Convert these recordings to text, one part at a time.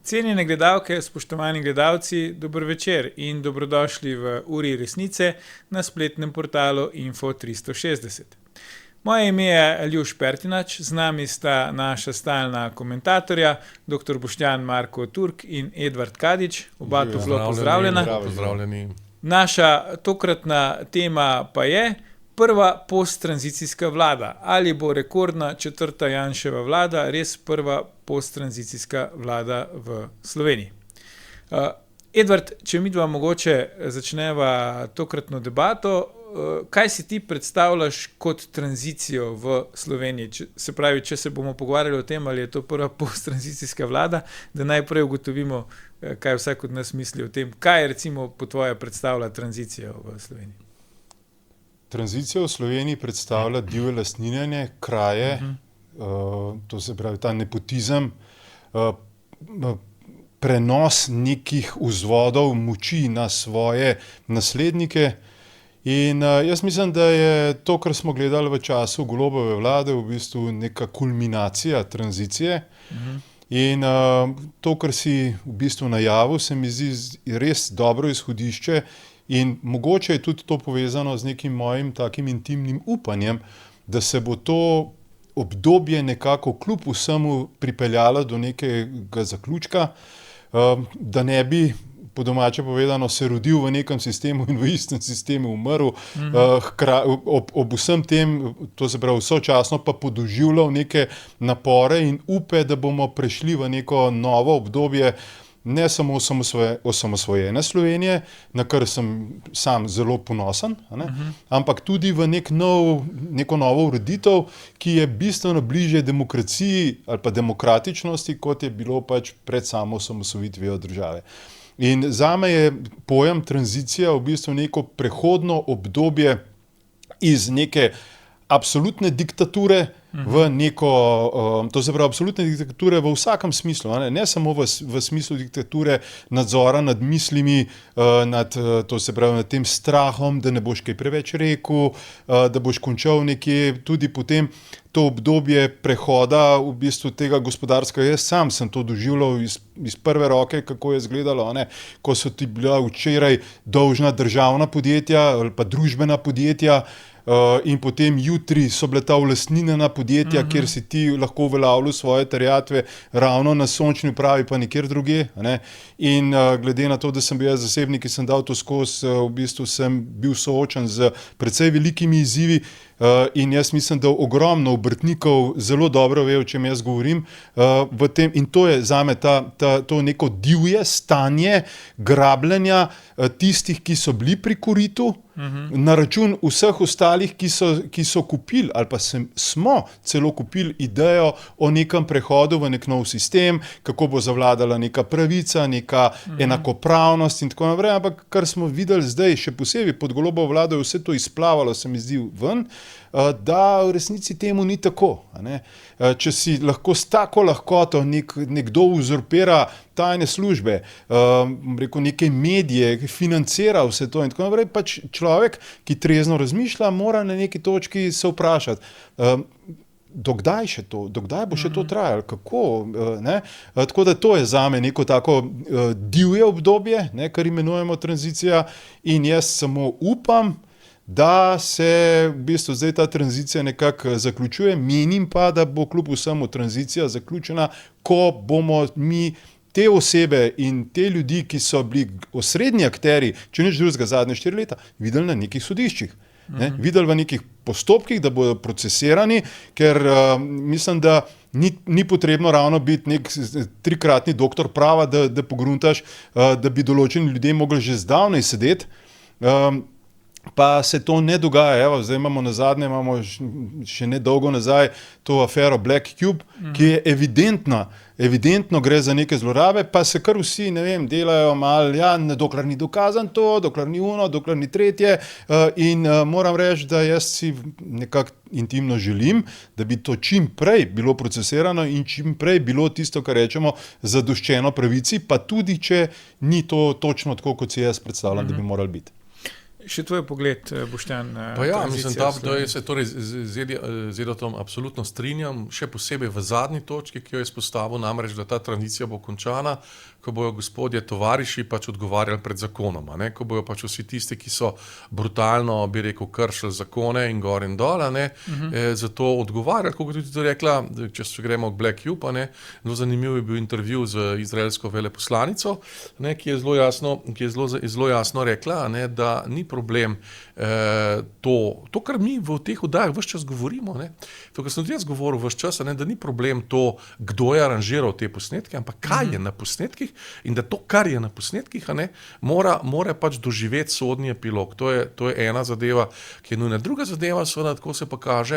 Cenjene gledalke, spoštovani gledalci, dober večer in dobrodošli v Uri resnice na spletnem portalu Info360. Moje ime je Aljuš Pertinač, z nami sta naša stalna komentatorja, dr. Boštjan Marko Turk in Edvard Kadič, oba toplo pozdravljena. Pozdravljeni. Naša tokratna tema pa je prva posttranzicijska vlada. Ali bo rekordna četrta Janševa vlada res prva posttranzicijska vlada v Sloveniji? Edvard, če midva mogoče začneva tokratno debato, kaj si ti predstavljaš kot tranzicijo v Sloveniji? Se pravi, če se bomo pogovarjali o tem, ali je to prva posttranzicijska vlada, da najprej ugotovimo, kaj vsak od nas misli o tem, kaj recimo po tvoje predstavlja tranzicijo v Sloveniji. Tranzicija v Sloveniji predstavlja divje lastninjenje, kraje, to se pravi ta nepotizem, prenos nekih vzvodov moči na svoje naslednike. In jaz mislim, da je to, kar smo gledali v času Golobove vlade, v bistvu neka kulminacija tranzicije. In to, kar si v bistvu najavil, se mi zdi res dobro izhodišče. In mogoče je tudi to povezano z nekim mojim takim intimnim upanjem, da se bo to obdobje nekako kljub vsemu pripeljalo do nekega zaključka, da ne bi, po domače povedano, se rodil v nekem sistemu in v istem sistemu umrl, ob vsem tem, to se pravi sočasno pa podoživljal neke napore in upe, da bomo prešli v neko novo obdobje, ne samo osamosvojene Slovenije, na kar sem sam zelo ponosen, ampak tudi v neko novo ureditev, ki je bistveno bližje demokraciji ali pa demokratičnosti, kot je bilo pač pred samo osamosvojitvijo države. In zame je pojem tranzicija v bistvu neko prehodno obdobje iz neke absolutne diktature v neko, to se pravi absolutne diktature v vsakem smislu, ne samo v smislu diktature nadzora nad mislimi, to se pravi nad tem strahom, da ne boš kaj preveč rekel, da boš končal nekje, tudi potem to obdobje prehoda v bistvu tega gospodarskega. Jaz sam sem to doživljal iz prve roke, kako je izgledalo, ko so ti bila včeraj dolžna državna podjetja ali pa družbena podjetja, in potem jutri so bile ta ulastninjena podjetja, kjer si ti lahko uveljavljal svoje terjatve ravno na Sončni upravi, pa nikjer drugje. In glede na to, da sem bil jaz zasebnik, ki sem dal to skozi, v bistvu sem bil soočen z precej velikimi izzivi. In jaz mislim, da ogromno obrtnikov zelo dobro ve, o čem jaz govorim, v tem, in to je zame to neko divje stanje grabljenja tistih, ki so bili pri koritu, na račun vseh ostalih, ki so kupili ali pa smo celo kupili idejo o nekem prehodu v nek nov sistem, kako bo zavladala neka pravica, neka enakopravnost in tako naprej, ampak kar smo videli zdaj, še posebej pod Golobovo vlado, je vse to izplavalo, se mi zdi, ven, da v resnici temu ni tako. Če si lahko s tako lahkoto nekdo uzurpira tajne službe, neke medije, financira vse to in tako naprej, pač človek, ki trezno razmišlja, mora na neki točki se vprašati, dokdaj še to, dokdaj bo še to trajalo, kako, tako da to je zame neko tako divje obdobje, kar imenujemo tranzicija, in jaz samo upam, da se v bistvu zdaj ta tranzicija nekako zaključuje. Menim pa, da bo kljub vsemu tranzicija zaključena, ko bomo mi te osebe in te ljudi, ki so bili osrednji akterji, če nič drugega zadnje 4 leta, videli na nekih sodiščih. Videli v nekih postopkih, da bodo procesirani, ker mislim, da ni potrebno ravno biti nek 3-kratni doktor prava, da pogruntaš, da bi določeni ljudje mogli že zdavnaj sedeti. Pa se to ne dogaja. Evo, zdaj imamo še nedolgo nazaj to afero Black Cube, ki je evidentno gre za neke zlorabe, pa se kar vsi, delajo malo, dokler ni dokazan to, dokler ni ono, dokler ni tretje, in moram reči, da jaz si nekako intimno želim, da bi to čim prej bilo procesirano in čim prej bilo tisto, kar rečemo, zadoščeno pravici, pa tudi, če ni to točno tako, kot si jaz predstavljam, da bi moralo biti. Še tvoj pogled, Boštjan? Mislim, da se torej z Edotom absolutno strinjam, še posebej v zadnji točki, ki jo je izpostavil, namreč, da ta tranzicija bo končana, ko bojo gospodje tovariši pač odgovarjali pred zakonom, ne? Ko bojo pač vsi tisti, ki so brutalno, bi rekel, kršili zakone in gor in dol, zato odgovarjali, kako tudi to rekla, če gremo k Black Cube, zelo zanimiv je bil intervju z izraelsko veleposlanico, ki je zelo jasno rekla, da ni problem to, kar mi v teh oddajah ves čas govorimo, to, kar sem tudi jaz govoril ves čas, da ni problem to, kdo je aranžiral te posnetke, ampak kaj je na posnetkih in da to, kar je na posnetkih, mora pač doživeti sodni epilog. To je ena zadeva, ki je nujna. Druga zadeva, seveda, tako se pa kaže,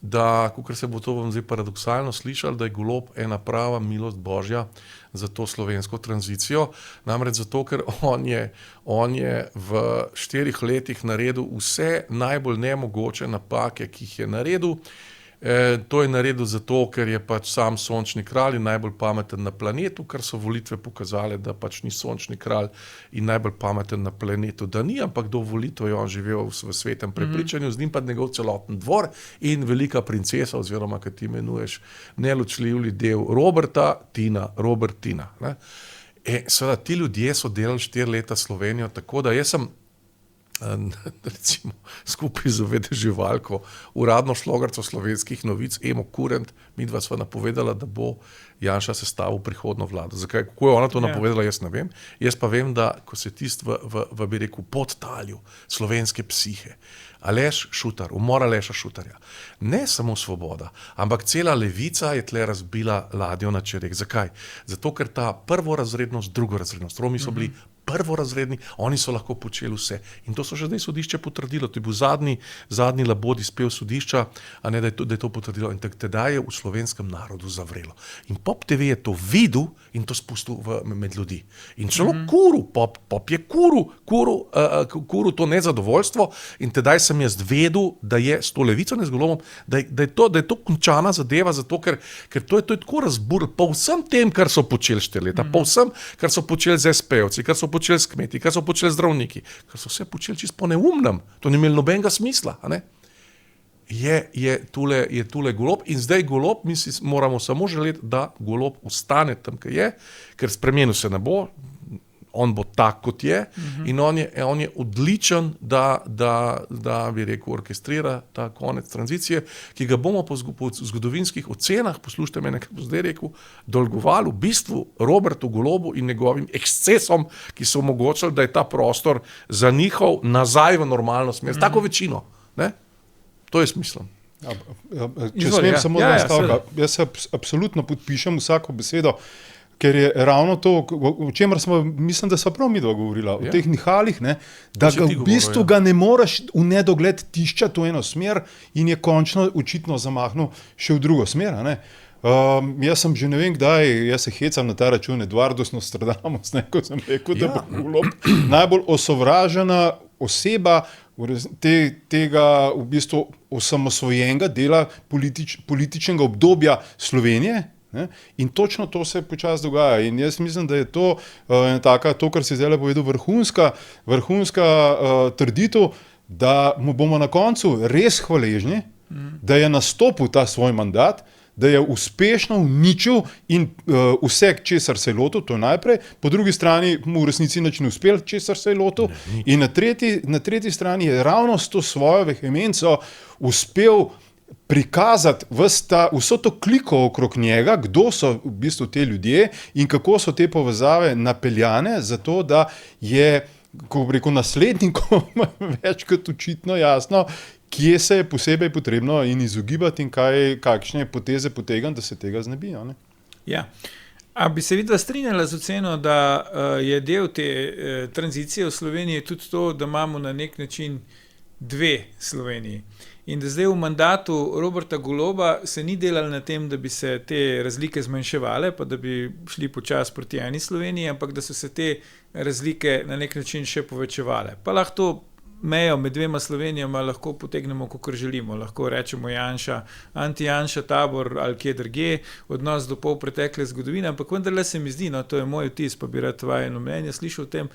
da, kakor se bo to vam zdaj paradoksalno slišali, da je Golob ena prava milost Božja za to slovensko tranzicijo, namreč zato, ker on je v 4 letih naredil vse najbolj nemogoče napake, ki jih je naredil. To je naredil zato, ker je pač sam sončni kralj in najbolj pameten na planetu, kar so volitve pokazale, da pač ni sončni kralj in najbolj pameten na planetu, da ni, ampak do volitev je on živel v svetem prepričanju, z njim pa njegov celoten dvor in velika princesa, oziroma, kot ti imenuješ, neločljivi del Robertina. Seveda, ti ljudje so delali 4 leta Slovenijo, tako da jaz sem recimo skupaj z vedeževalko, uradno šlogarco slovenskih novic, Emo Kurent, midva sva napovedala, da bo Janša sestavil prihodno vlado. Zakaj? Kako je ona to napovedala, jaz ne vem. Jaz pa vem, da ko se bi rekel, podtalju slovenske psihe, Aleš Šutar, umor Aleša Šutarja, ne samo Svoboda, ampak cela levica je tle razbila ladjo na čerek. Zakaj? Zato, ker ta prvorazrednost, drugorazrednost, Romi so bili prvorazredni, oni so lahko počeli vse. In to so že zdaj sodišče potrdilo. To je bil zadnji labod izpev sodišča, da je to potrdilo. In tedaj je v slovenskem narodu zavrelo. In Pop TV je to videl in to spustil med ljudi. In celo Pop je kuril to nezadovoljstvo in tedaj sem jaz vedel, da je s to levico, ne z Golobom, da je to končana zadeva, zato ker to je tako razburilo po vsem tem, kar so počeli 4 leta, po vsem, kar so počeli z SP-jevci, kar so počeli s kmeti, kar so počeli zdravniki, kar so vse počeli čisto po neumnem, to ni imelo nobenega smisla. Je tule Golob in zdaj Golob, mi si moramo samo želeti, da Golob ostane tam, kjer je, ker spremenil se ne bo, on bo tak, kot je, in on je odličen, da bi rekel, orkestrira ta konec tranzicije, ki ga bomo po zgodovinskih ocenah, poslušajte me, nekaj bo zdaj rekel, dolgovali v bistvu Robertu Golobu in njegovim ekscesom, ki so omogočili, da je ta prostor zanihal nazaj v normalno smer, tako večino. Ne? To je smisel. Če smem samo dva stavka, jaz se absolutno podpišem vsako besedo, ker je ravno to, o čemer smo, mislim, da sva prav midva govorila, o teh nihalih, da ga v bistvu ga ne moreš v nedogled tiščati v eno smer in je končno očitno zamahnil še v drugo smer. Jaz sem že ne vem kdaj, jaz se hecam na ta račun, Eduardus Nostradamus, ko sem rekel, da bo Golob najbolj osovražena oseba tega v bistvu osamosvojenega dela političnega obdobja Slovenije. In točno to se počasi dogaja. In jaz mislim, da je to to, kar si zdaj povedal, vrhunska trditev, da mu bomo na koncu res hvaležni, da je nastopil ta svoj mandat, da je uspešno uničil in vse, česar se je lotil, to najprej, po drugi strani mu v resnici nič ne uspel, česar se je lotil, in na tretji strani je ravno s to svojo vehemenco uspel prikazati vso to kliko okrog njega, kdo so v bistvu te ljudje in kako so te povezave napeljane, zato da je, ko bi rekel, naslednikom več kot očitno jasno, kje se je posebej potrebno in izogibati in kakšne poteze potegati, da se tega znebijo. Ja. A bi se videla strinjala z oceno, da je del te tranzicije v Sloveniji tudi to, da imamo na nek način 2 Sloveniji. In da zdaj v mandatu Roberta Goloba se ni delalo na tem, da bi se te razlike zmanjševale, pa da bi šli počasi proti eni Sloveniji, ampak da so se te razlike na nek način še povečevale. Pa lahko to mejo med dvema Slovenijama lahko potegnemo, kakor želimo. Lahko rečemo Janša, anti-Janša tabor ali kje drugje, odnos do pol pretekle zgodovine, ampak vendarle se mi zdi, no, to je moj vtis, pa bi rad vajeno mnenje slišal o tem,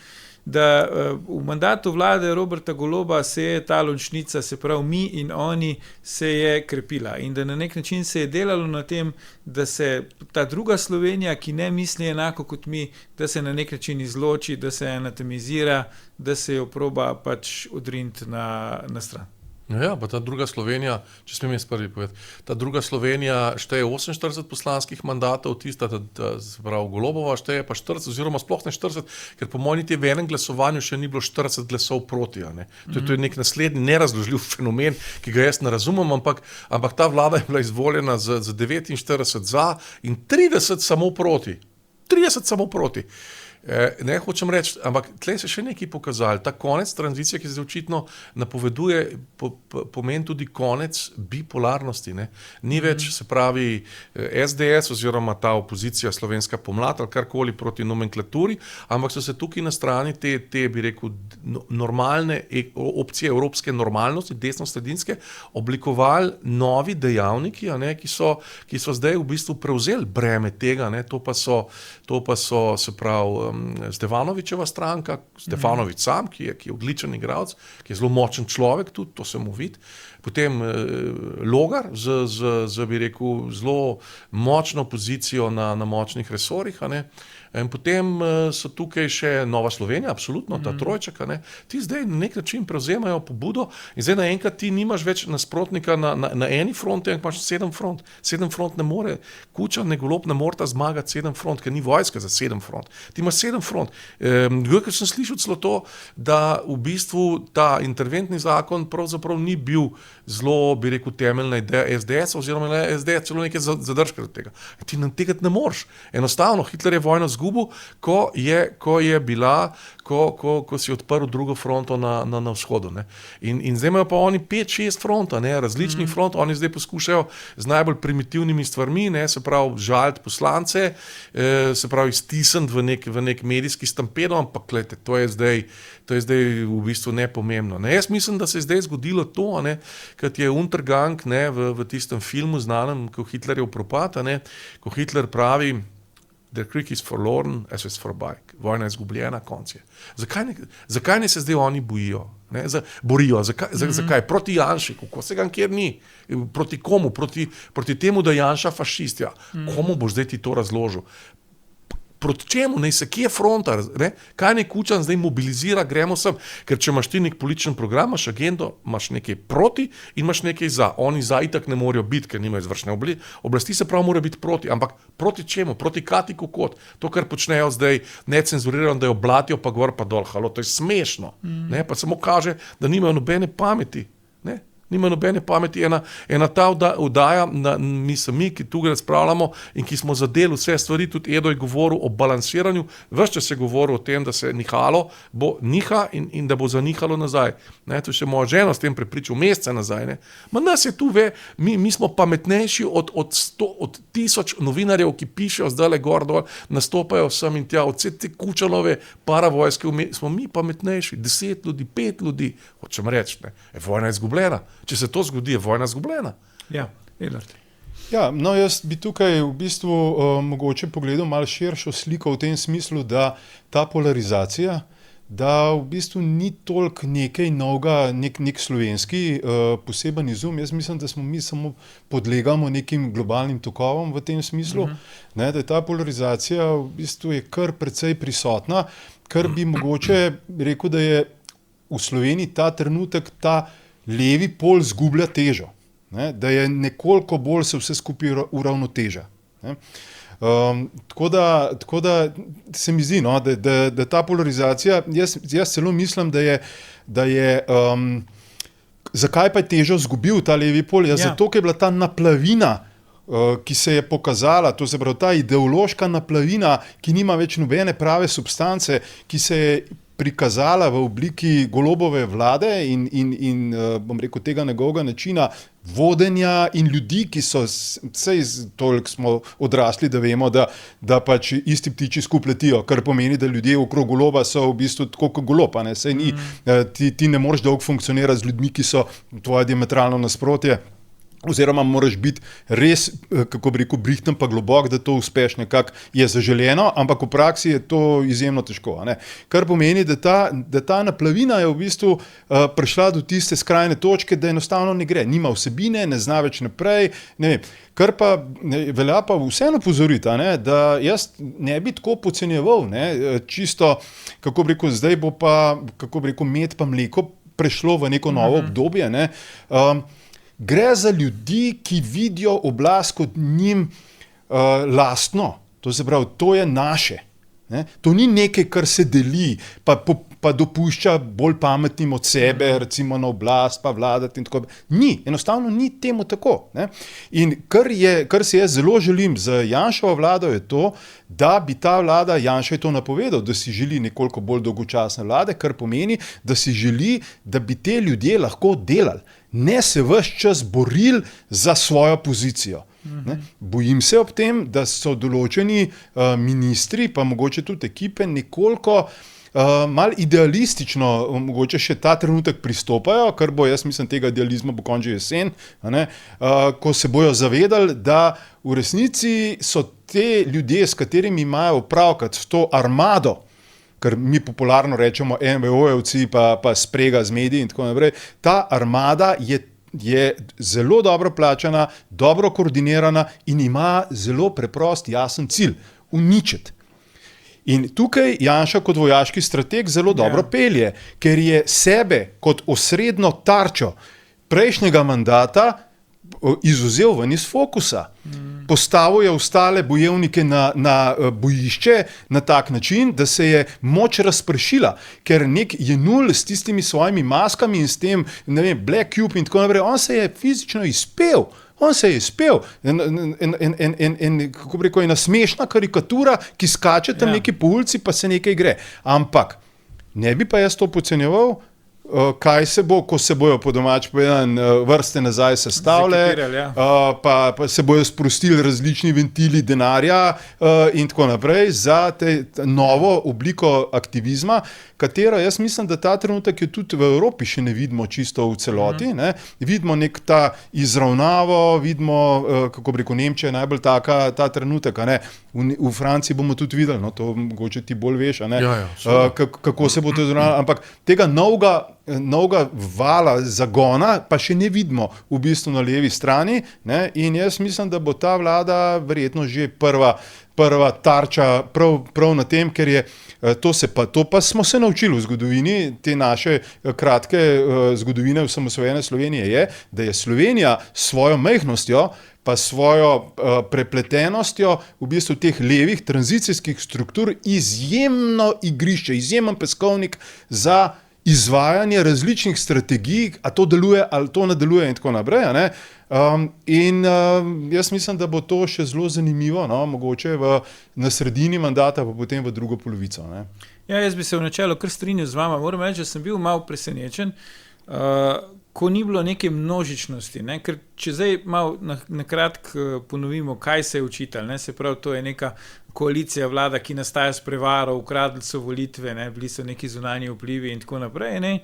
da v mandatu vlade Roberta Goloba se je ta ločnica, se pravi mi in oni, se je krepila in da na nek način se je delalo na tem, da se ta druga Slovenija, ki ne misli enako kot mi, da se na nek način izloči, da se anatemizira, da se jo proba pač odriniti na stran. Ja, pa ta druga Slovenija, če smem jaz prvi povedati, ta druga Slovenija šteje 48 poslanskih mandatov, tista, se pravi Golobova šteje pa 40, oziroma sploh ne 40, ker po mojem niti v enem glasovanju še ni bilo 40 glasov proti. To je nek naslednji nerazložljiv fenomen, ki ga jaz ne razumem, ampak ta vlada je bila izvoljena z 49 za in 30 samo proti. 30 samo proti. Ne hočem reči, ampak tleh se še nekaj pokazali. Ta konec tranzicije, ki se očitno napoveduje, pomeni tudi konec bipolarnosti. Ne? Ni več, se pravi, SDS oziroma ta opozicija Slovenska pomlad ali karkoli proti nomenklaturi, ampak so se tukaj na strani te bi rekel, normalne opcije evropske normalnosti, desno-sredinske, oblikovali novi dejavniki, ki so zdaj v bistvu prevzeli breme tega. Ne? To pa so, se pravi, Stefanovičeva stranka, Stefanovič sam, ki je odličen igralec, ki je zelo močen človek, tudi to se mu vidi. Potem Logar z bi rekel, zelo močno pozicijo na močnih resorjih. In potem so tukaj še Nova Slovenija, absolutno, ta trojček. Ti zdaj na nek način prevzemajo pobudo in zdaj naenkrat ti nimaš več nasprotnika na eni fronti, ampak imaš 7 front. 7 front ne more, Kučan, ne Golob ne moreta zmagati 7 front, ker ni vojska za 7 front. Ti imaš 7 front. Ker sem slišal celo to, da v bistvu ta interventni zakon pravzaprav ni bil zelo, bi rekel, temeljna ideja SDS, oziroma SDS celo nekaj zadržka od tega. Ti nam tega ne moreš. Enostavno, Hitler je vojno zgubil, ko si odprl drugo fronto na vzhodu. Ne. In zdaj imajo pa oni 5-6 fronta, različnih front, oni zdaj poskušajo z najbolj primitivnimi stvarmi, se pravi, žaliti poslance, se pravi, stisniti v nek medijski stampedo, ampak gledajte, to je zdaj v bistvu nepomembno. Ne. Jaz mislim, da se je zdaj zgodilo to, kot je Untergang v tistem filmu znanem, ko Hitlerjev propad, ko Hitler pravi, the creek is forlorn as is for bike. Vojna je izgubljena, konc je. Zakaj ne se zdaj oni borijo? Zakaj? Proti Janši, kako se ga kjer ni? Proti komu? Proti temu, da je Janša fašist. Ja. Komu boš zdaj ti to razložil? Proti čemu, kje je fronta, kaj naj Kučan zdaj mobilizira, gremo sem, ker če imaš ti nek političen program, imaš agendo, imaš nekaj proti in imaš nekaj za. Oni za itak ne morajo biti, ker nimajo izvršne oblasti, se pravi, morajo biti proti, ampak proti čemu, proti Kati Kokot, to, kar počnejo zdaj necenzurirano, da jo blatijo pa gor pa dol, halo, to je smešno, pa samo kaže, da nimajo nobene pameti, nima nobene pameti, ena ta vdaja, mi, ki tukaj razpravljamo in ki smo zadeli vse stvari, tudi Edo je govoril o balansiranju, ves čas je govoril o tem, da se nihalo, bo niha in da bo zanihalo nazaj. To je še moja žena s tem prepričal mesece nazaj. Nas je tu mi smo pametnejši od 1000 novinarjev, ki pišejo zdajle gor dol, nastopajo sem in tja, od vse te Kučanove paravojske, smo mi pametnejši, 10 ljudi, 5 ljudi, hočem reči, vojna je izgubljena. Če se to zgodi, je vojna izgubljena. Ja, Edvard. Ja, no, jaz bi tukaj v bistvu mogoče pogledal malo širšo sliko v tem smislu, da ta polarizacija, da v bistvu ni toliko nekaj novega, nek slovenski poseben izum. Jaz mislim, da mi samo podlegamo nekim globalnim tokovom v tem smislu, da je ta polarizacija v bistvu je kar precej prisotna, kar bi mogoče rekel, da je v Sloveniji ta trenutek ta levi pol zgublja težo, da je nekoliko bolj se vse skupaj uravnoteža. Tako da se mi zdi, da ta polarizacija, jaz celo mislim, da je zakaj pa je težo zgubil ta levi pol? Zato, ker je bila ta naplavina, ki se je pokazala, to se pravi ta ideološka naplavina, ki nima več nobene prave substance, ki se je prikazala v obliki Golobove vlade in bom rekel, tega njegovega načina vodenja in ljudi, ki so, sej toliko smo odrasli, da vemo, da pač isti ptiči skupaj letijo, kar pomeni, da ljudje okrog Goloba so v bistvu tako kot Golob, ne, sej ni, ti ne moreš dolgo funkcionirati z ljudmi, ki so tvoje diametralno nasprotje, oziroma moraš biti res, kako bi rekel, brihten pa globok, da to uspeš nekako je zaželeno, ampak v praksi je to izjemno težko. Ne? Kar pomeni, da ta naplavina je v bistvu prišla do tiste skrajne točke, da enostavno ne gre, nima vsebine, ne zna več naprej, ne vem. Kar pa velja pa vseeno pozoriti, da jaz ne bi tako podcenjeval, čisto, kako bi rekel, zdaj bo pa, kako bi rekel, med pa mleko prešlo v neko novo obdobje, ne. Gre za ljudi, ki vidijo oblast kot njim lastno, to se pravi, to je naše. Ne? To ni nekaj, kar se deli, pa dopušča bolj pametnim od sebe, recimo na oblast, pa vladati in tako. Ni, enostavno ni temu tako. Ne? In kar si jaz zelo želim z Janševo vlado je to, da bi ta vlada, Janša je to napovedal, da si želi nekoliko bolj dolgočasne vlade, kar pomeni, da si želi, da bi te ljudje lahko delali. Ne se ves čas borili za svojo pozicijo. Ne? Bojim se ob tem, da so določeni ministri, pa mogoče tudi ekipe, nekoliko malo idealistično, mogoče še ta trenutek pristopajo, kar bo, jaz mislim, tega idealizma bo končil jesen, ko se bojo zavedali, da v resnici so te ljudje, s katerimi imajo opravkati s to armado, kar mi popularno rečemo NVO-jevci, pa sprega z mediji in tako naprej, ta armada je zelo dobro plačana, dobro koordinirana in ima zelo preprost, jasen cilj – uničiti. In tukaj Janša kot vojaški strateg zelo dobro pelje, ker je sebe kot osrednjo tarčo prejšnjega mandata izvzel ven iz fokusa. Postavil je ostale bojevnike na bojišče na tak način, da se je moč razpršila, ker nek Jenull s tistimi svojimi maskami in s tem, ne vem, Black Cube in tako naprej, on se je fizično izpel. On se je izpel. Kako bi rekel, ena smešna karikatura, ki skače tam neki po ulici, pa se nekaj gre. Ampak ne bi pa jaz to podcenjeval, kaj se bo, ko se bojo po domač povedan vrste nazaj sestavile, pa se bojo sprostili različni ventili denarja in tako naprej za novo obliko aktivizma, katero jaz mislim, da ta trenutek je tudi v Evropi še ne vidimo čisto v celoti. Ne? Vidimo nek ta izravnavo, vidimo, kako bi rekel, Nemčija je najbolj taka ta trenutek. Ne? V Franciji bomo tudi videli, no, to mogoče ti bolj veš, kako se bo to izravnalo, ampak tega novega vala zagona pa še ne vidimo v bistvu na levi strani, ne? In jaz mislim, da bo ta vlada verjetno že prva tarča prav na tem, ker je to pa smo se naučili v zgodovini, te naše kratke zgodovine osamosvojene Slovenije je, da je Slovenija s svojo majhnostjo pa svojo prepletenostjo v bistvu teh levih tranzicijskih struktur izjemno igrišče, izjemen peskovnik za izvajanje različnih strategij, a to deluje ali to ne deluje in tako naprej. Jaz mislim, da bo to še zelo zanimivo, no, mogoče na sredini mandata, pa potem v drugo polovico. Ne. Ja, jaz bi se v načelu kar strinjal z vama. Moram reči, da sem bil malo presenečen, ko ni bilo neke množičnosti. Ne? Ker če zdaj malo nakratko ponovimo, kaj se je učitalo. Ne? Se pravi, to je neka koalicija, vlada, ki nastaja s prevaro, ukradli so volitve, ne? Bili so neki zunanji vplivi in tako naprej. Ne?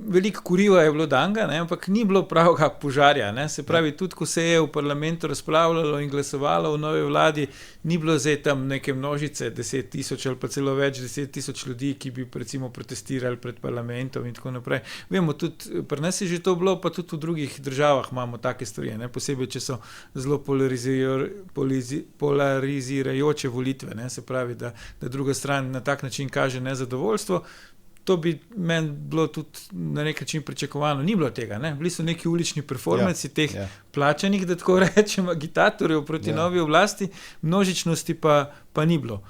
Veliko kuriva je bilo danga, ne? Ampak ni bilo pravega požarja. Ne? Se pravi, tudi ko se je v parlamentu razpravljalo in glasovalo v novi vladi, ni bilo zdaj tam neke množice, 10 000 ali pa celo več 10 000 ljudi, ki bi recimo protestirali pred parlamentom in tako naprej. Vemo, tudi pri nas je že to bilo, pa tudi v drugih državah imamo take stvari, ne? Posebej, če so zelo polarizirajoče volitve. Ne? Se pravi, da druga stran na tak način kaže nezadovoljstvo. To bi meni bilo tudi na nek način pričakovano. Ni bilo tega. Ne? Bili so neki ulični performanci teh plačanih, da tako rečem, agitatorjev proti novi oblasti, množičnosti pa ni bilo.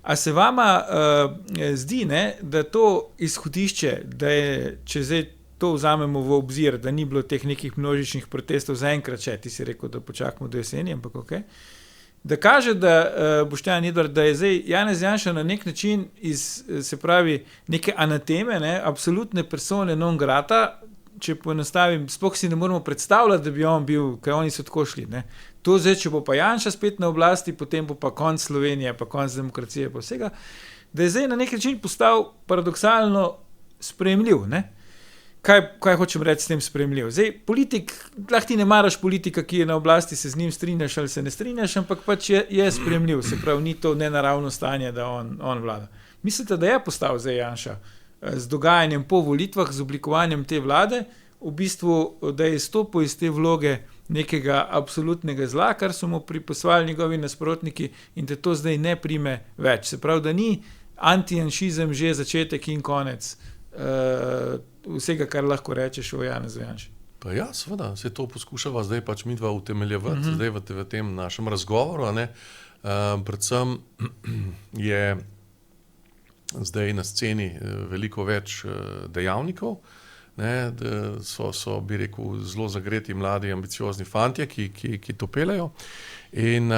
A se vama zdi, ne, da to izhodišče, da je, če zdaj to vzamemo v obzir, da ni bilo teh nekih množičnih protestov zaenkrat še, ti si rekel, da počakamo do jeseni, ampak okej. da kaže, da Boštjan Edvard, da je zdaj Janez Janša na nek način iz, se pravi, neke anateme, ne, absolutne persone non grata, če poenostavim, sploh si ne moremo predstavljati, da bi on bil, ker oni so tako šli, ne. To zdaj, če bo pa Janša spet na oblasti, potem bo pa konc Slovenije, pa konc demokracije, pa vsega, da je zdaj na nek način postal paradoksalno sprejemljiv, ne. Kaj hočem reči s tem sprejemljiv? Zdaj, politik, lahko ti ne maraš politika, ki je na oblasti, se z njim strinjaš ali se ne strinjaš, ampak pač je sprejemljiv, se pravi, ni to nenaravno stanje, da on vlada. Mislite, da je postal zdaj Janša z dogajanjem po volitvah, z oblikovanjem te vlade, v bistvu, da je izstopil iz te vloge nekega absolutnega zla, kar so mu pripisovali njegovi nasprotniki in da to zdaj ne prime več. Se pravi, da ni antijanšizem že začetek in konec vsega, kar lahko rečeš o Janezu Janši. Pa ja, seveda, se to poskušava zdaj pač midva utemeljevati, zdaj v tem našem razgovoru, ne. Predvsem je zdaj na sceni veliko več dejavnikov, ne, so, bi rekel, zelo zagreti mladi, ambiciozni fantje, ki to pelejo. In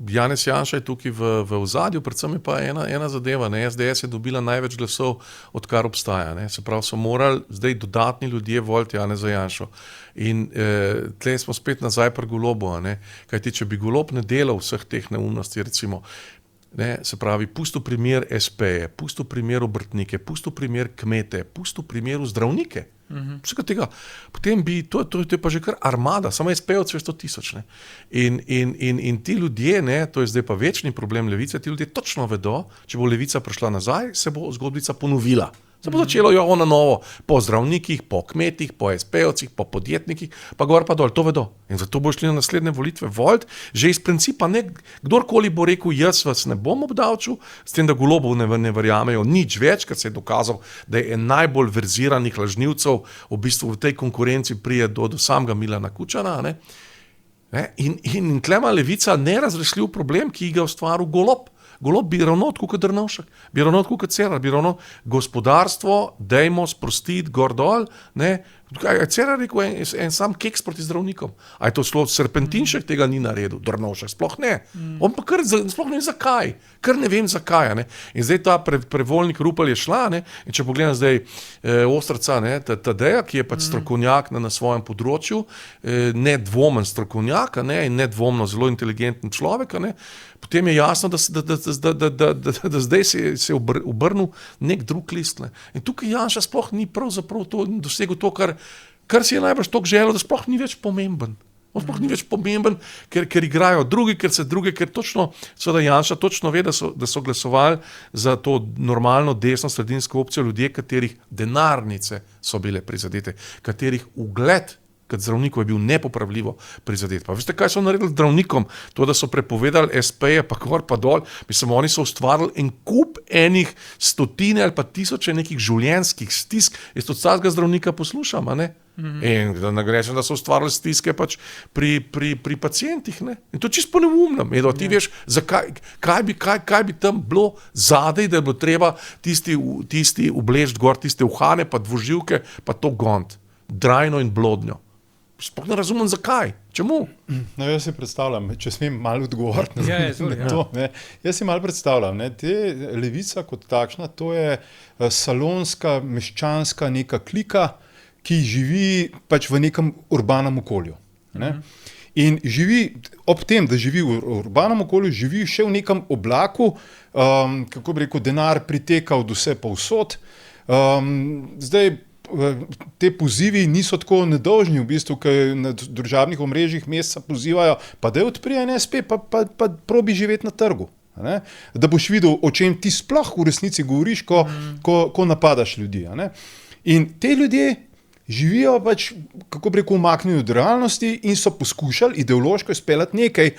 Janez Janša je tukaj v ozadju, predvsem je pa ena zadeva, ne, SDS je dobila največ glasov, odkar obstaja, ne, se pravi, so morali zdaj dodatni ljudje voliti Janeza Janšo. In tle smo spet nazaj pri Golobu, ne, kajti če bi Golob ne delal vseh teh neumnosti, recimo, ne, se pravi, pustil primer SP-je, pustil primer obrtnike, pustil primer kmete, pustil primer zdravnike, vsega tega, potem bi, to je pa že kar armada, samo SP-jevcev je 100,000, ne. In ti ljudje, ne, to je zdaj pa večni problem Levice, ti ljudje točno vedo, če bo Levica prišla nazaj, se bo zgodbica ponovila. Se bo začelo jo na novo, po zdravnikih, po kmetih, po SP-jevcih, po podjetnikih, pa gor pa dol, to vedo. In zato bo šli na naslednje volitve volt, že iz principa ne, kdorkoli bo rekel, jaz vas ne bom obdavčil, s tem, da Golobov ne verjamejo nič več, ker se je dokazal, da je en najbolj verziranih lažnivcev v bistvu v tej konkurenci prije do samega Milana Kučana, ne. In tlema Levica nerazrešljiv problem, ki ga je ustvaril Golob. Golob bi ravno tako kot Drnovšek, bi ravno tako kot Cerar, bi ravno gospodarstvo, dajmo sprostiti gor dol, ne. Cerar rekel, en sam keks proti zdravnikom. A je to šlo, Serpentinšek tega ni naredil, Drnovšek sploh ne. On pa kar, sploh ne vem zakaj, kar ne vem zakaj, ne. In zdaj ta prevoljnik Rupel je šla, ne, in če pogledam zdaj Ostrca, ne, Tadeja, ki je pač strokovnjak na svojem področju, nedvomen strokovnjak, ne, in nedvomno zelo inteligenten človek, ne, potem je jasno, da zdaj se je obrnil nek drug list, ne. In tukaj Janša sploh ni pravzaprav dosegel to, kar si je najbrž toliko želel, da sploh ni več pomemben. On sploh ni več pomemben, ker igrajo drugi, ker točno, seveda Janša točno ve, da so glasovali za to normalno desno sredinsko opcijo ljudje, katerih denarnice so bile prizadete, katerih ugled kot zdravnikov je bil nepopravljivo prizadet. Pa veste, kaj so naredili zdravnikom? To, da so prepovedali SP-je, pa gor pa dol, mislim, oni so ustvarili en kup enih stotine ali pa tisoče nekih življenjskih stisk. Jaz od vsakega zdravnika poslušam, a ne? In da ne rečem, da so ustvarili stiske pač pri pacientih, ne? In to čisto po neumnem. Edo, ti veš, kaj bi tam bilo zadej, da je bilo treba tisti obležiti gor, tiste uhane, pa dvoživke, pa to gont. Drajno in blodnjo. Sploh ne razumem, zakaj. Čemu? No, jaz si predstavljam, če smem malo odgovoriti na to. Ne. Jaz si malo predstavljam, ne, Levica kot takšna, to je salonska, meščanska neka klika, ki živi pač v nekem urbanem okolju. Ne. In živi, ob tem, da živi v urbanem okolju, živi še v nekem oblaku, kako bi rekel, denar priteka od vse povsod. Zdaj, te pozivi niso tako nedolžni, v bistvu, ker na družabnih omrežjih mesta pozivajo, pa da je odpri NSP, pa probi živeti na trgu. Ne? Da boš videl, o čem ti sploh v resnici govoriš, ko napadaš ljudi. Ne? In te ljudje živijo pač, kako bi rekel, umaknjeni od realnosti in so poskušali ideološko izpeljati nekaj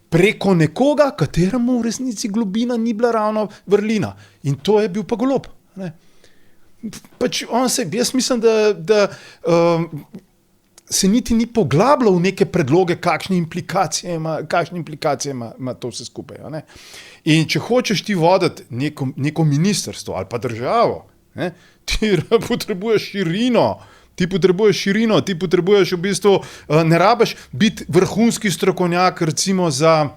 preko nekoga, kateremu v resnici globina ni bila ravno vrlina. In to je bil pa Golob. Ne? Pač jaz mislim, da se niti ni poglabljal v neke predloge, kakšne implikacije ima to vse skupaj. Ne? In če hočeš ti voditi neko ministrstvo ali pa državo, ne, ti potrebuješ širino ti potrebuješ širino, ti potrebuješ v bistvu, ne rabiš biti vrhunski strokovnjak recimo za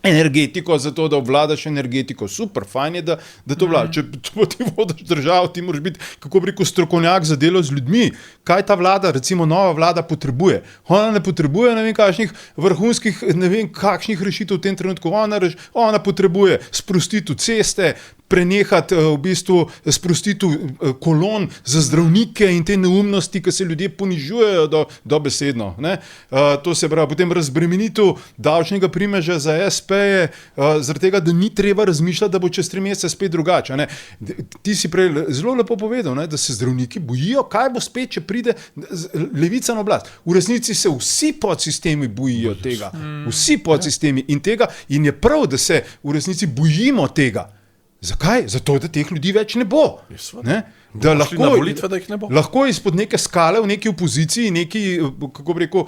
energetiko, zato da obvladaš energetiko. Super, fajn je, da to vladaš. Če ti vodiš državo, ti moraš biti, kako bi rekel, strokovnjak za delo z ljudmi. Kaj ta vlada, recimo nova vlada, potrebuje? Ona ne potrebuje ne vem kakšnih vrhunskih, ne vem kakšnih rešitev v tem trenutku. Ona potrebuje sprostitev ceste, prenehati v bistvu sprostitev kolon za zdravnike in te neumnosti, ki se ljudje ponižujejo dobesedno. To se pravi, potem razbremenitev davčnega primeža za SP-je, zaradi tega, da ni treba razmišljati, da bo čez 3 mesece spet drugače. Ti si prej zelo lepo povedal, da se zdravniki bojijo, kaj bo spet, če pride levica na oblast. V resnici se vsi podsistemi bojijo tega. Vsi podsistemi in je prav, da se v resnici bojimo tega. Zakaj? Zato, da teh ljudi več ne bo. Ne? Da lahko izpod neke skale v neki opoziciji neki, kako bi rekel,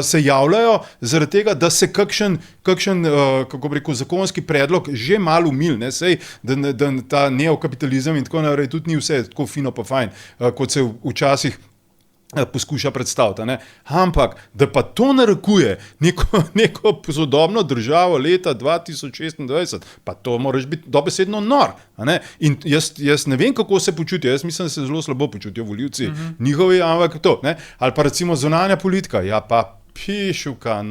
se javljajo zaradi tega, da se kakšen kako bi rekel, zakonski predlog že malo umil, sej, da ta neokapitalizem in tako naprej tudi ni vse tako fino pa fajn, kot se včasih poskuša predstaviti. Ampak, da pa to narekuje neko sodobno državo leta 2026, pa to moraš biti dobesedno nor. In jaz ne vem, kako se počutijo, jaz mislim, da se zelo slabo počutijo volivci njihovi, ampak to. Ali pa recimo zunanja politika, ja pa pišuka,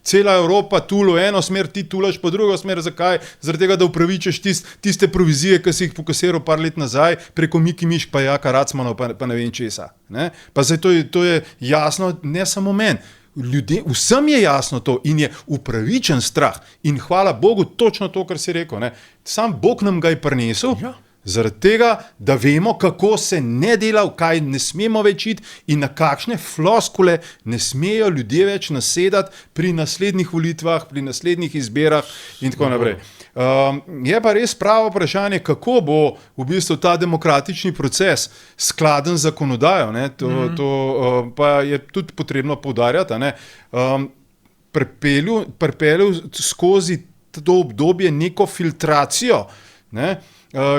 cela Evropa tula v eno smer, ti tulaš po drugo smer, zakaj? Zaradi tega, da upravičeš tiste provizije, ki si jih pokasiral par let nazaj, preko Miki Mišk pa Jaka Racmanov, pa ne vem česa. Pa zdaj to je jasno, ne samo meni. Vsem je jasno to in je upravičen strah in hvala Bogu točno to, kar si rekel. Sam Bog nam ga je prinesel, zaradi tega, da vemo, kako se ne dela, v kaj ne smemo več iti in na kakšne floskule ne smejo ljudje več nasedati pri naslednjih volitvah, pri naslednjih izbirah in tako naprej. Je pa res pravo vprašanje, kako bo v bistvu ta demokratični proces skladen z zakonodajo. To pa je tudi potrebno poudarjati. Pripeljal skozi to obdobje neko filtracijo,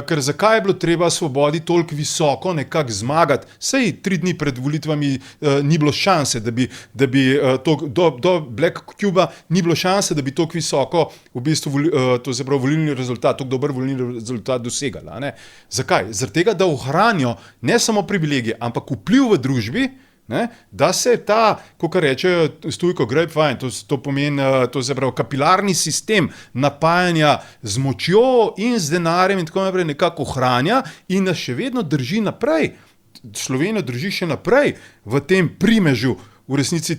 ker zakaj je bilo treba Svobodi toliko visoko nekako zmagati? Sej 3 dni pred volitvami ni bilo šanse, da bi do Black Cuba ni bilo šanse, da bi toliko visoko v bistvu to se pravi volilni rezultat, toliko dober volilni rezultat dosegali. Zakaj? Zaradi tega, da ohranijo ne samo privilegije, ampak vpliv v družbi, da se ta, kako rečejo Stojko Grapevine, to pomeni, to se pravi kapilarni sistem napajanja z močjo in z denarjem in tako naprej nekako ohranja in nas še vedno drži naprej. Slovenijo drži še naprej v tem primežu, v resnici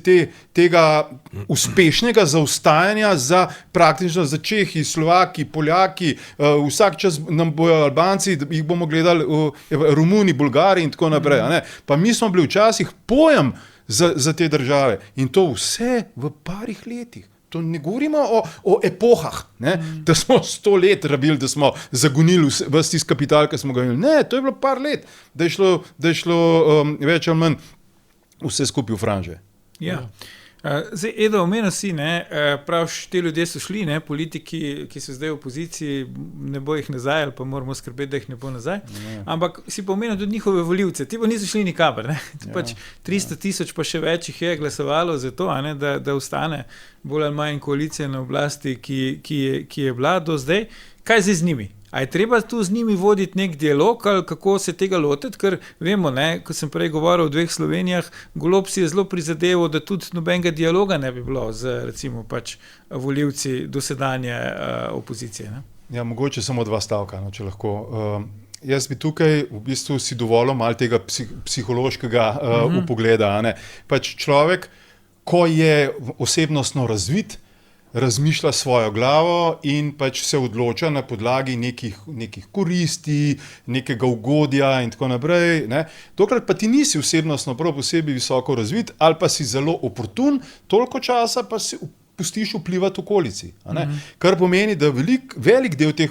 tega uspešnega zaostajanja za praktično za Čehi, Slovaki, Poljaki, vsak čas nam bojo Albanci, jih bomo gledali Romuni, Bolgari in tako naprej. Pa mi smo bili včasih pojem za te države in to vse v parih letih. To ne govorimo o epohah, da smo 100 let rabili, da smo zagonili ves tisti kapital, ki smo ga imeli. Ne, to je bilo par let, da je šlo več ali manj vse skupaj v franže. Ja. Zdaj, Edo, omenil si, praviš, te ljudje so šli, politiki, ki so zdaj v opoziciji, ne bo jih nazaj, ali pa moramo skrbeti, da jih ne bo nazaj, ampak si pa omenil tudi njihove volivce, ti pa niso šli nikamer, pač 300 000 pa še več jih je glasovalo za to, da ostane bolj ali manj koalicija na oblasti, ki je bila do zdaj. Kaj zdaj z njimi? A je treba tu z njimi voditi nek dialog ali kako se tega lotiti, ker vemo, ko sem prej govoril o 2 Slovenijah, Golob si je zelo prizadeval, da tudi nobenega dialoga ne bi bilo z recimo pač volivci dosedanje opozicije. Ja, mogoče samo 2 stavka, če lahko. Jaz bi tukaj v bistvu si dovolil malo tega psihološkega upogleda. Pač človek, ko je osebnostno razvit, razmišlja svojo glavo in pač se odloča na podlagi nekih koristi, nekega ugodja in tako naprej. Dokler pa ti nisi osebnostno prav posebej visoko razvit ali pa si zelo oportun, toliko časa pa si pustiš vplivati okolici. Kar pomeni, da velik del teh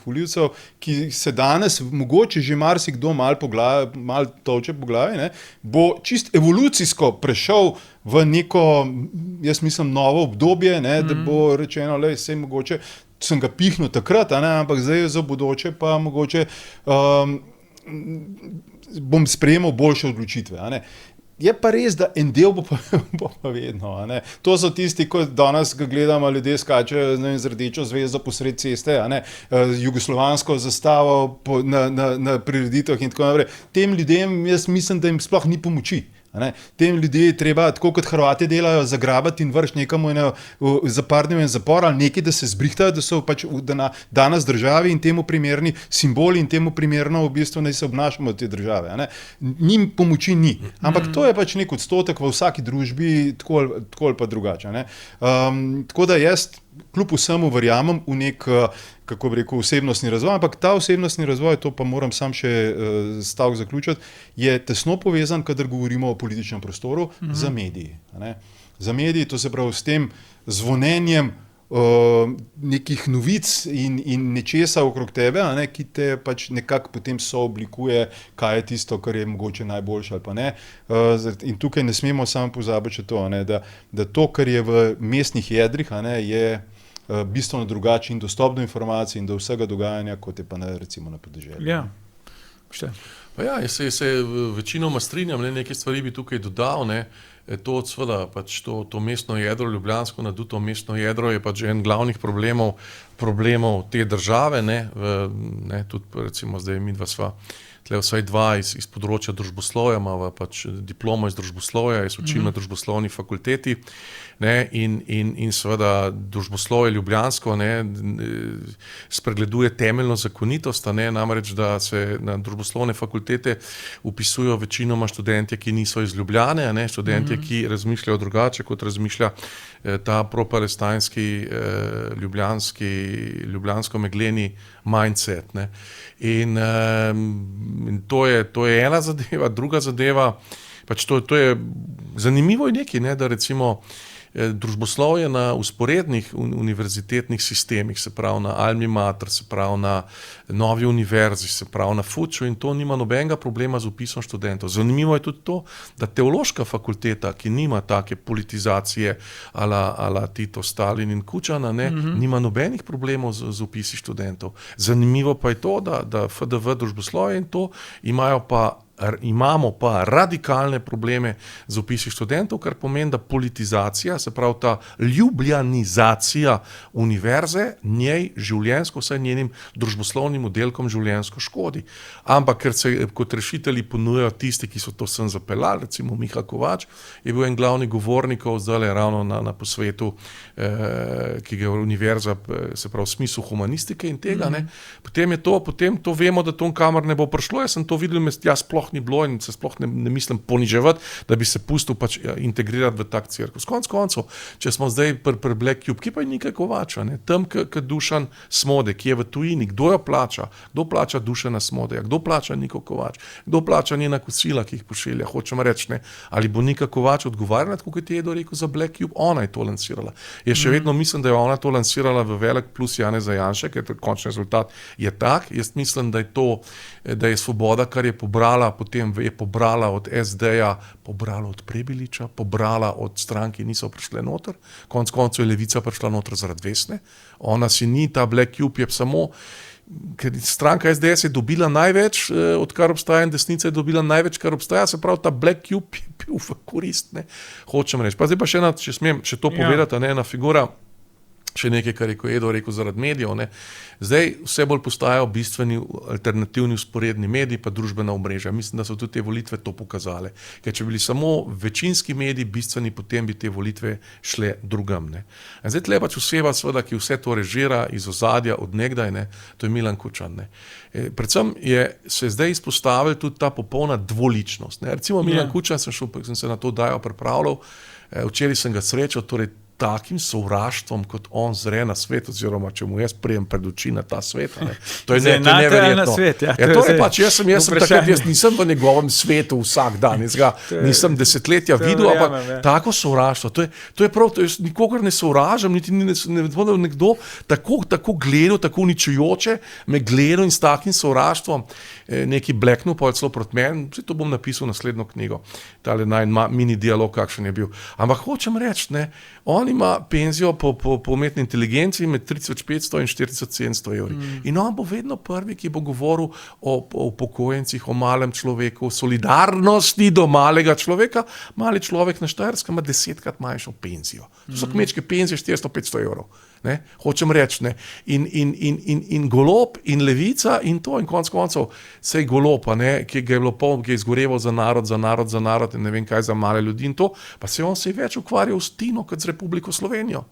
volivcev, ki se danes mogoče že marsikdo malo tolče po glavi, bo čist evolucijsko prešel v neko, jaz mislim, novo obdobje, da bo rečeno, sej mogoče sem ga pihnil takrat, ampak zdaj za bodoče pa mogoče bom sprejemal boljše odločitve. A ne. Je pa res, da en del bo pa vedno. A ne. To so tisti, ko danes gledamo, ljudje skačejo z rdečo zvezdo posred ceste, a ne, jugoslovansko zastavo na prireditvah in tako naprej. Tem ljudem jaz mislim, da jim sploh ni pomoči. Tem ljudje treba, tako kot Hrvati delajo, zagrabati in vrš nekam za par dni v zapor ali nekaj, da se zbrihtajo, da so pač danes državi in temu primerni simboli in temu primerno v bistvu naj se obnašamo od te države. Njim pomoči ni. Ampak to je pač nek odstotek v vsaki družbi, tako ali pa drugače. Tako da jaz kljub vsemu verjamem v nek, kako bi rekel, osebnostni razvoj, ampak ta osebnostni razvoj, to pa moram sam še stavek zaključiti, je tesno povezan, kadar govorimo o političnem prostoru, za mediji. Za mediji, to se pravi s tem zvonenjem nekih novic in nečesa okrog tebe, ki te pač nekako potem sooblikuje, kaj je tisto, kar je mogoče najboljše ali pa ne. In tukaj ne smemo samo pozabiti to, da to, kar je v mestnih jedrih, je bistveno drugačen in dostop do informacij in do vsega dogajanja, kot je pa recimo na podeželju. Ja. Jaz se večinoma strinjam, nekaj stvari bi tukaj dodal. To seveda pač to mestno jedro, ljubljansko naduto mestno jedro je pač en glavnih problemov te države. Tudi recimo zdaj mi dva sva vsaj dva iz področja družboslovja, imava pač diplomo iz družboslovja, jaz učim na družboslovni fakulteti. In seveda družboslovje ljubljansko spregleduje temeljno zakonitost, namreč da se na družboslovne fakultete upisujo večinoma študentje, ki niso iz Ljubljane, študentje, ki razmišljajo drugače, kot razmišlja ta propalestinski, ljubljansko-megleni mindset. In to je ena zadeva, druga zadeva, pač to je zanimivo je nekaj, da recimo družboslovje na usporednih univerzitetnih sistemih, se pravi na Almi Mater, se pravi na Novi univerzi, se pravi na Fuču, in to nima nobenega problema z upisom študentov. Zanimivo je tudi to, da teološka fakulteta, ki nima take politizacije ala Tito, Stalin in Kučana, nima nobenih problemov z upisi študentov. Zanimivo pa je to, da FDV družboslovje in to imamo pa radikalne probleme z upisi študentov, kar pomeni, da politizacija, se pravi ta ljubljanizacija univerze, njej življenjsko, vsaj njenim družboslovnim oddelkom življenjsko škodi. Ampak ker se kot rešitelji ponujajo tisti, ki so to sem zapeljali, recimo Miha Kovač, je bil en glavni govornikov zdaj ravno na posvetu, ki ga je univerza, se pravi v smislu humanistike in tega, potem to vemo, da to kamor ne bo prišlo, jaz sem to videl, jaz sploh ni bilo in se sploh ne mislim poniževati, da bi se pustil pač integrirati v tak cirkus. Konec koncev, če smo zdaj pri Black Cube, ki pa je Nika Kovača, tam k Dušan Smode, ki je v tujini, kdo jo plača? Kdo plača Dušana Smodeja? Kdo plača Niko Kovač? Kdo plača njena kosila, ki jih pošilja? Hočem reči, ali bo Nika Kovač odgovarjala, kot je Edo rekel za Black Cube? Ona je to lansirala. Jaz še vedno mislim, da je ona to lansirala v velik plus Janeza Janše, ker končni rezultat je tak. Jaz mislim, da je Svoboda, kar je pobrala, potem je pobrala od SD-ja, pobrala od Prebiliča, pobrala od strank, ki niso prišle noter. Konec koncev je Levica prišla noter zaradi Vesne. Ona si ni, ta Black Cube je samo, ker stranka SDS je dobila največ, odkar obstaja, in desnica je dobila največ, kar obstaja, se pravi, ta Black Cube je bil v korist. Hočem reči. Pa zdaj pa če smem še to povedati, ena figura, še nekaj, kar je Edo rekel zaradi medijev. Zdaj vse bolj postajajo bistveni alternativni usporedni mediji pa družbena omrežja. Mislim, da so tudi te volitve to pokazale. Ker če bili samo večinski mediji bistveni, potem bi te volitve šle drugam. Zdaj tle pač oseba, seveda, ki vse to režira iz ozadja od nekdaj, to je Milan Kučan. Predvsem se je zdaj izpostavil tudi ta popolna dvoličnost. Recimo Milan Kučan, sem se na to dajal pripravljal, včeraj sem ga srečal, torej takim sovraštvom, kot on zre na svet, oziroma če mu jaz prijem pred oči na ta svet. To je neverjetno. Jaz nisem v njegovem svetu vsak dan, nisem desetletja videl, ampak tako sovraštvo. To je prav, jaz nikogar ne sovražam, niti ne bodo nekdo tako gledal, tako uničujoče me gledal in s takim sovraštvom neki bleknil, pa je celo proti meni, to bom napisal naslednjo knjigo, tale mini dialog, kakšen je bil. Ampak hočem reči, on on ima penzijo po umetni inteligenci med 3500 in 4700 evri. In on bo vedno prvi, ki bo govoril o upokojencih, o malem človeku, o solidarnosti do malega človeka. Mali človek na Štajerskem ima 10-krat manjšo penzijo. To so kmečke penzije 400-500 evrov. Ne? Hočem reči, ne. In Golob in Levica in to in konec koncev sej Golob, ki ga je bilo polno, ki je izgoreval za narod in ne vem kaj za male ljudi in to, pa se on se je več ukvarjal s Tino kot z Republiko Slovenijo.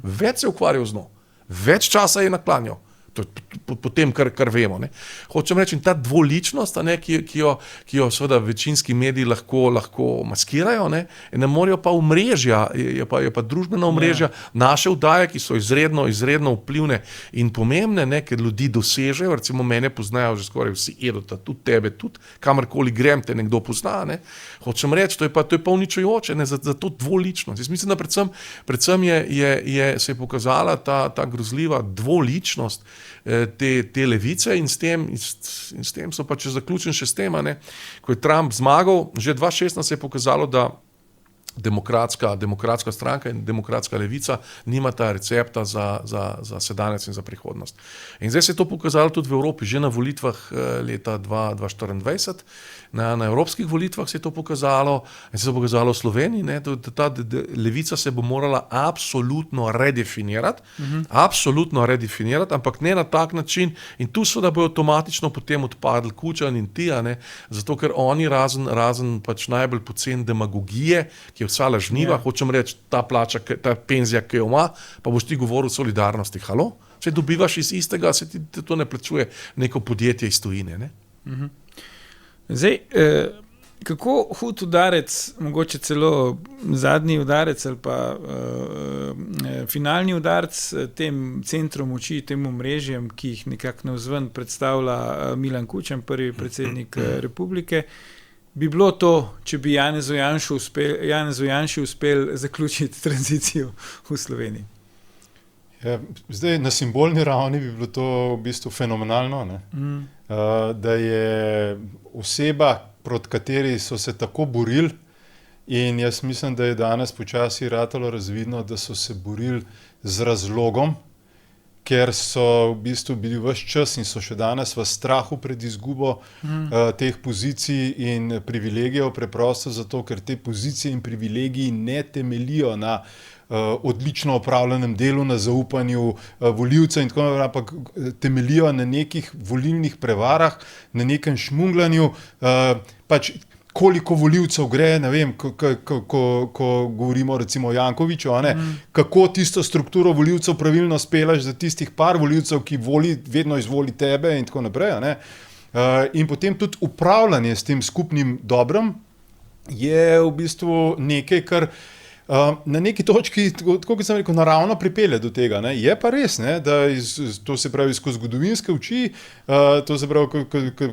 Več se je ukvarjal z njo. Več časa je naklanjal. Po tem, kar vemo. Ne. Hočem reči, ta dvoličnost, ki jo seveda večinski mediji lahko maskirajo, ne morejo pa omrežja, je pa družbena omrežja, naše vdaje, ki so izredno vplivne in pomembne, ker ljudi dosežejo, recimo mene poznajo že skoraj vsi Edota, tudi tebe, tudi kamorkoli grem, te nekdo pozna. Ne. Hočem reči, to je pa uničujoče, za to dvoličnost. Jaz mislim, da predvsem se je pokazala ta grozljiva dvoličnost te levice in s tem so pa, če zaključim še s tem, ko je Trump zmagal, že 2016 se je pokazalo, da demokratska stranka in demokratska levica nimata recepta za sedanjost in za prihodnost. In zdaj se je to pokazalo tudi v Evropi, že na volitvah leta 2024, na evropskih volitvah se je to pokazalo in se je pokazalo v Sloveniji, da ta levica se bo morala absolutno redefinirati, ampak ne na tak način in tu seveda bo avtomatično potem odpadli Kučan in ti, zato ker oni razen pač najbolj poceni demagogije, ki je vsa lažniva, hočem reči, ta plača, ta penzija, ki jo ima, pa boš ti govoril o solidarnosti, halo? Če dobivaš iz istega, se ti to ne plačuje neko podjetje iz tujine, ne? Zdaj, kako hud udarec, mogoče celo zadnji udarec ali pa finalni udarec tem centrom moči, tem omrežjem, ki jih nekako navzven predstavlja Milan Kučan, prvi predsednik republike, bi bilo to, če bi Janezu Janši uspel zaključiti tranzicijo v Sloveniji? Ja, zdaj, na simbolni ravni bi bilo to v bistvu fenomenalno, da je oseba, proti kateri so se tako borili, in jaz mislim, da je danes počasi ratalo razvidno, da so se borili z razlogom, ker so v bistvu bili ves čas in so še danes v strahu pred izgubo teh pozicij in privilegijev, preprosto zato, ker te pozicije in privilegiji ne temeljijo na odlično opravljenem delu, na zaupanju volivcev in tako naprej, ampak temeljijo na nekih volilnih prevarah, na nekem šmungljanju, pač koliko volivcev gre, ne vem, ko govorimo recimo o Jankoviću, kako tisto strukturo volivcev pravilno spelaš za tistih par volivcev, ki vedno izvoli tebe in tako naprej. In potem tudi upravljanje s tem skupnim dobrom je v bistvu nekaj, kar na neki točki, tako kot sem rekel, naravno pripelje do tega. Je pa res, da to se pravi skozi zgodovinske oči, to se pravi,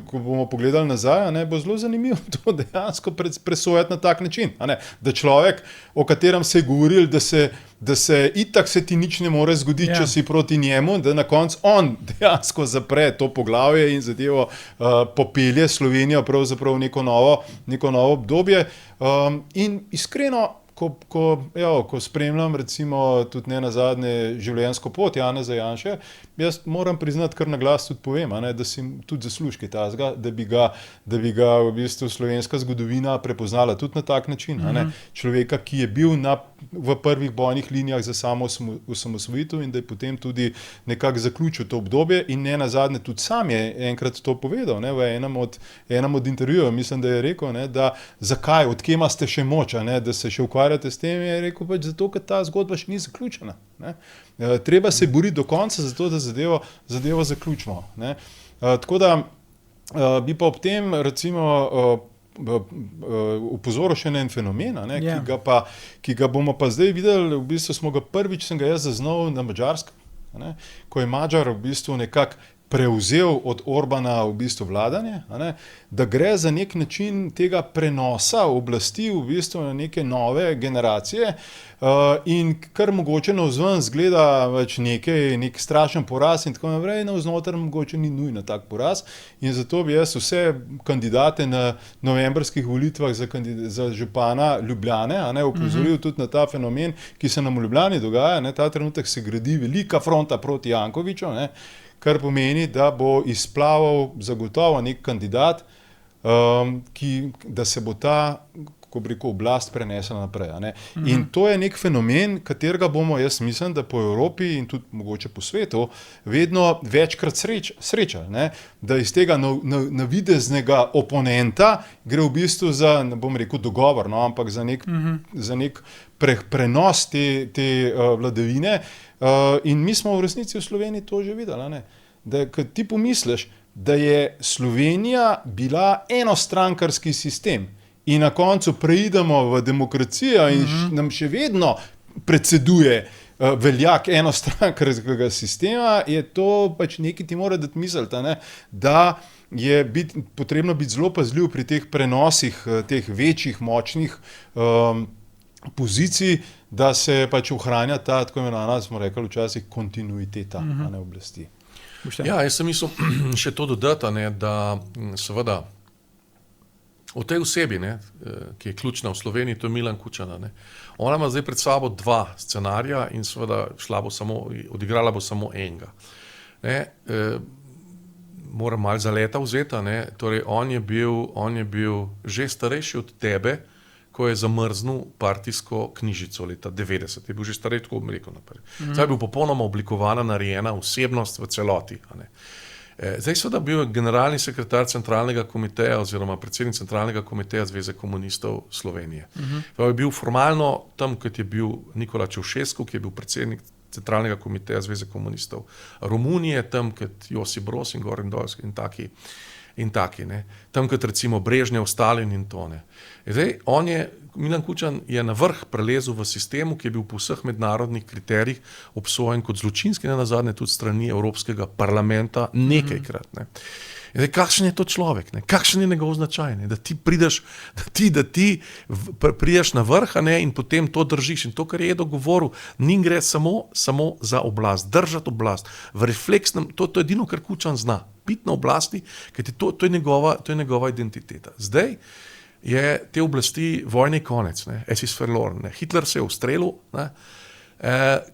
ko bomo pogledali nazaj, bo zelo zanimivo to dejansko presojati na tak način. Da človek, o katerem se je govoril, da se itak se ti nič ne more zgoditi, če si proti njemu, da na koncu on dejansko zapre to poglavje in zadevo popelje Slovenijo pravzaprav v neko novo obdobje. In iskreno, ko spremljam recimo tudi ne nazadnje življenjsko pot Janeza Janše, jaz moram priznati, kar na glas tudi povem, da si tudi zasluži kaj takega, da bi ga v bistvu slovenska zgodovina prepoznala tudi na tak način. Človeka, ki je bil v prvih bojnih linijah za samo osamosvojitev in da je potem tudi nekako zaključil to obdobje in ne nazadnje tudi sam je enkrat to povedal, v enem od intervjujev, mislim, da je rekel, da zakaj, od kje imate še moč, da se še ukvarjate s tem, je rekel pač zato, ker ta zgodba še ni zaključena. Treba se boriti do konca, zato da zadevo zaključimo. Tako da bi pa ob tem recimo upozoril še na en fenomen, ki ga bomo pa zdaj videli, v bistvu sem ga jaz zaznal na Madžarskem, ko je Madžar v bistvu nekako prevzel od Orbana v bistvu vladanje, a ne, da gre za nek način tega prenosa oblasti v bistvu na neke nove generacije, in kar mogoče navzven zgleda več nek strašen poraz in tako naprej, navznoter mogoče ni nujno tak poraz, in zato bi jaz vse kandidate na novembrskih volitvah za župana Ljubljane, a ne, opozoril tudi na ta fenomen, ki se nam v Ljubljani dogaja, ne, ta trenutek se gradi velika fronta proti Jankoviću, ne, kar pomeni, da bo izplaval zagotovo nek kandidat, da se bo ta, ko bi rekel, oblast prenesla naprej. A ne. In to je nek fenomen, katerega bomo, jaz mislim, da po Evropi in tudi mogoče po svetu, vedno večkrat srečali. Ne. Da iz tega navideznega oponenta gre v bistvu za, ne bom rekel dogovor, no, ampak za nek prenos te vladavine. In mi smo v resnici v Sloveniji to že videli. Ne. Da, ko ti pomisliš, da je Slovenija bila enostrankarski sistem in na koncu preidemo v demokracijo in nam še vedno predseduje veljak enostrankarskega sistema, je to pač nekaj ti mora dati misliti, ne, da je potrebno biti zelo pazljiv pri teh prenosih teh večjih, močnih pozicij, da se pač ohranja ta, tako imenovana, smo rekli včasih, kontinuiteta, a ne, oblasti. Ja, jaz sem mislil še to dodati, ne, da seveda o tej osebi, ne, ki je ključna v Sloveniji, to je Milan Kučan. Ne. Ona ima zdaj pred sabo dva scenarija in seveda odigrala bo samo enega. Ne, moram malo za leta vzeti, ne, torej on je bil že starejši od tebe, ko je zamrznil partijsko knjižico leta 90. Je bil že starejši, tako bom rekel naprej. Zdaj je bil popolnoma oblikovana, narejena osebnost v celoti. Ne. Zdaj seveda bil generalni sekretar centralnega komiteja oziroma predsednik centralnega komiteja Zveze komunistov Slovenije. Je bil formalno tam, kot je bil Nikola Čaušescu, ki je bil predsednik centralnega komiteja Zveze komunistov Romunije, tam kot Josip Broz in Goran Dolski in taki, ne. Tam kot recimo Brežnjev, Stalin in to. Ne. Zdaj, Milan Kučan je na vrh prelezel v sistemu, ki je bil po vseh mednarodnih kriterijih obsojen kot zločinski, ne nazadnje tudi strani Evropskega parlamenta nekajkrat. Ne. Zdaj, kakšen je to človek, ne? Kakšen je njegov značaj, ne? Da ti prideš na vrh, ne? In potem to držiš. In to, kar je Edo govoril, ni gre samo za oblast, držati oblast. V refleksnem, to je edino, kar Kučan zna. Biti na oblasti, ker to je njegova identiteta. Zdaj je te oblasti vojni konec, ne? Es ist verloren, ne? Hitler se je ustrelil, ne?